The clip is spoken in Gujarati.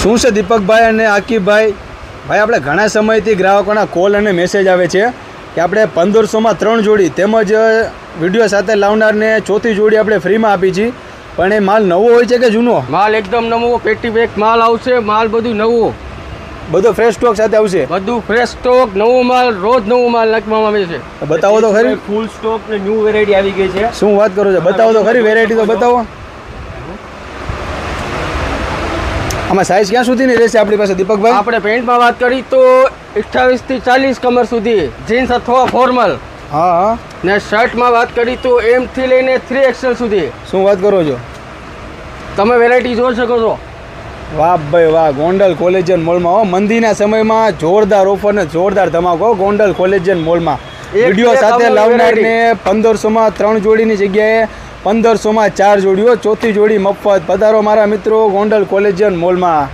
શું છે દીપકભાઈ અને આકીબભાઈ? ભાઈ આપણે ઘણા સમયથી ગ્રાહકોના કોલ અને મેસેજ આવે છે કે આપણે 1500માં 3 જોડી તેમજ વિડીયો સાથે લાવનારને ચોથી જોડી આપણે ફ્રીમાં આપી છીએ, પણ એ માલ નવો હોય છે કે જૂનો? માલ એકદમ નવો, પેટી પેક માલ આવશે, માલ બધું નવું, બધો ફ્રેશ સ્ટોક સાથે આવશે, બધું ફ્રેશ સ્ટોક, નવો માલ, રોજ નવો માલ નાખવામાં આવે છે. બતાવો તો ખરી. ફૂલ સ્ટોક ને ન્યૂ વેરાયટી આવી ગઈ છે. શું વાત કરો છો? બતાવો તો ખરી, વેરાયટી તો બતાવો. આમાં સાઈઝ ક્યાં સુધીની રહેશે આપણી પાસે દીપકભાઈ? આપણે પેન્ટમાં વાત કરી તો 28 થી 40 કમર સુધી, જીન્સ અથવા ફોર્મલ. હા હા. ને શર્ટમાં વાત કરી તો M થી લઈને 3XL સુધી. શું વાત કરો છો? તમે વેરાયટી જોઈ શકો છો. વાહ ભાઈ વાહ, ગોંડલ કોલેજિયન મોલમાં હો, મંદીના સમયમાં જોરદાર ઓફર ને જોરદાર ધમાકો ગોંડલ કોલેજિયન મોલમાં. વિડીયો સાથે લાવનારને 1500માં 3 જોડીની જગ્યાએ 1500માં 4 જોડીઓ, ચોથી જોડી મફત. પધારો મારા મિત્રો ગોંડલ કોલેજિયન મોલમાં.